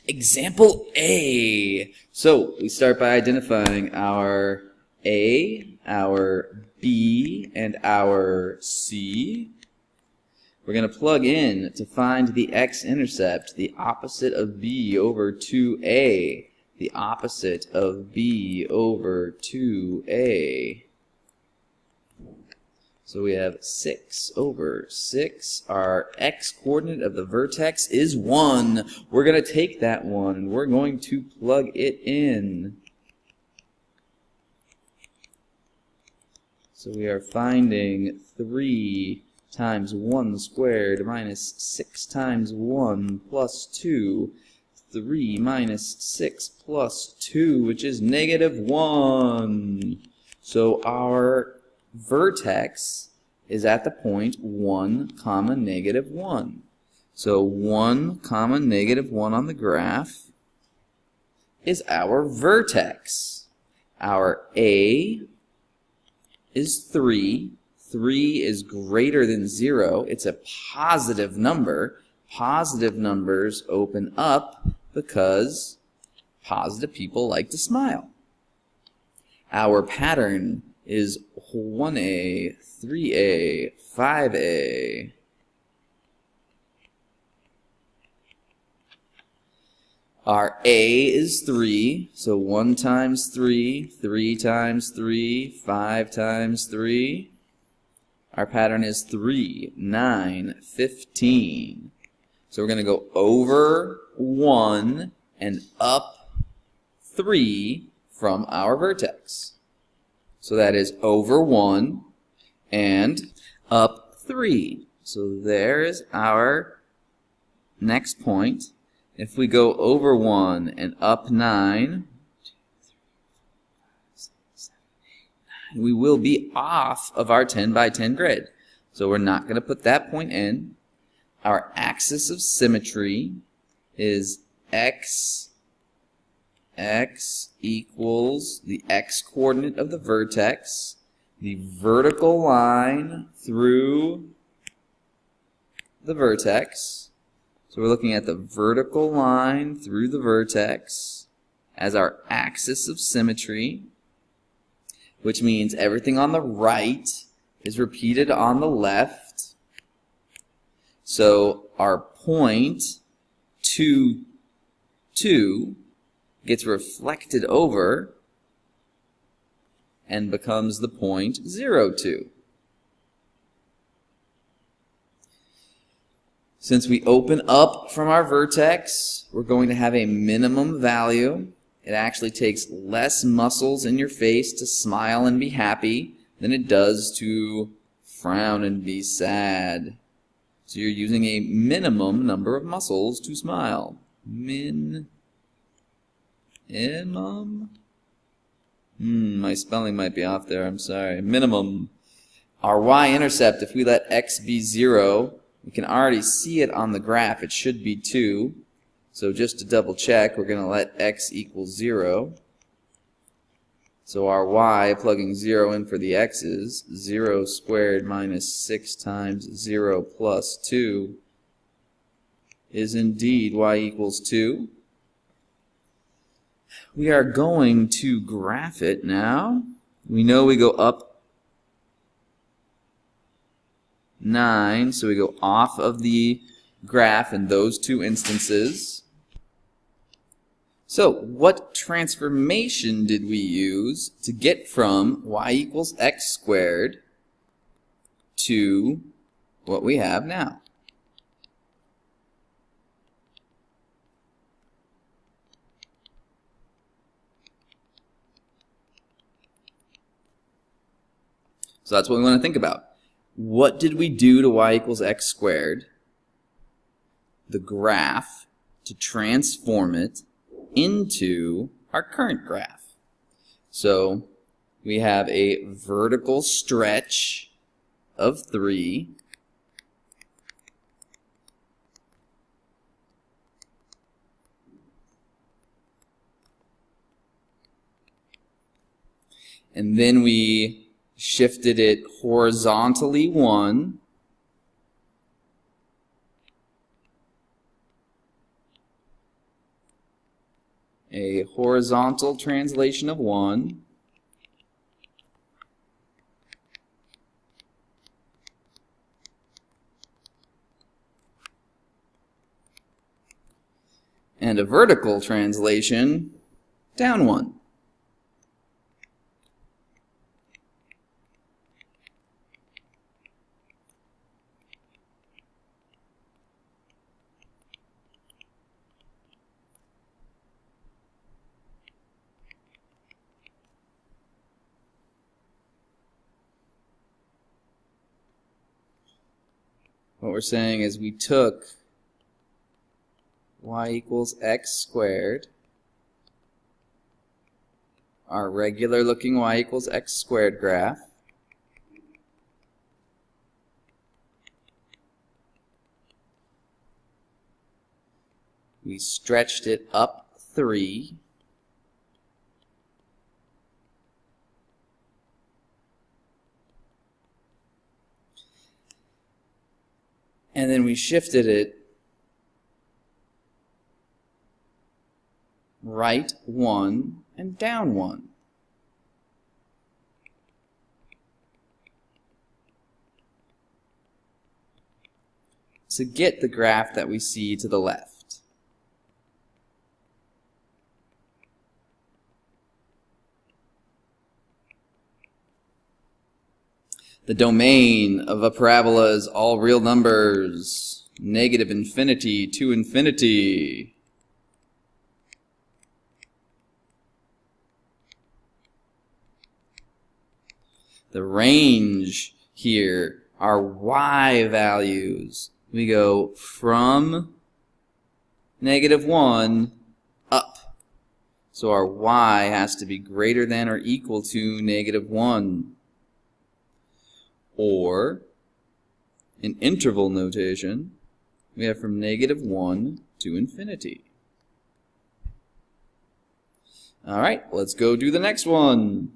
Example A. So we start by identifying our A, our B, and our C. We're going to plug in to find the x-intercept, the opposite of B over 2A, the opposite of B over 2A. So we have 6 over 6. Our x-coordinate of the vertex is 1. We're going to take that 1 and we're going to plug it in. So we are finding 3 times 1 squared minus 6 times 1 plus 2. 3 minus 6 plus 2, which is negative 1. So our vertex is at the point 1 comma negative 1. So 1 comma negative 1 on the graph is our vertex. Our A is 3. 3 is greater than 0. It's a positive number. Positive numbers open up because positive people like to smile. Our pattern is 1A, 3A, 5A. Our A is 3, so 1 times 3, 3 times 3, 5 times 3. Our pattern is 3, 9, 15. So we're going to go over 1 and up 3 from our vertex. So that is over 1 and up 3. So there is our next point. If we go over 1 and up 9, we will be off of our 10 by 10 grid. So we're not going to put that point in. Our axis of symmetry is x equals the x-coordinate of the vertex, the vertical line through the vertex. So we're looking at the vertical line through the vertex as our axis of symmetry, which means everything on the right is repeated on the left. So our point 2, 2 gets reflected over and becomes the point 0, 2. Since we open up from our vertex, we're going to have a minimum value. It actually takes less muscles in your face to smile and be happy than it does to frown and be sad. So you're using a minimum number of muscles to smile. Minimum. My spelling might be off there, I'm sorry. Minimum. Our y-intercept, if we let x be 0, we can already see it on the graph. It should be 2. So just to double check, we're going to let x equal 0. So our y, plugging 0 in for the x's, 0 squared minus 6 times 0 plus 2 is indeed y equals 2. We are going to graph it now. We know we go up 9, so we go off of the graph in those two instances. So what transformation did we use to get from y equals x squared to what we have now? So that's what we want to think about. What did we do to y equals x squared, the graph, to transform it into our current graph? So we have a vertical stretch of 3. And then we shifted it horizontally 1. a horizontal translation of 1 and a vertical translation down 1. What we're saying is we took y equals x squared, our regular looking y equals x squared graph, we stretched it up 3, and then we shifted it right 1 and down 1. To get the graph that we see to the left. The domain of a parabola is all real numbers, negative infinity to infinity. The range here are y values. We go from -1 up. So our y has to be greater than or equal to -1. Or, in interval notation, we have from -1 to infinity. All right, let's go do the next one.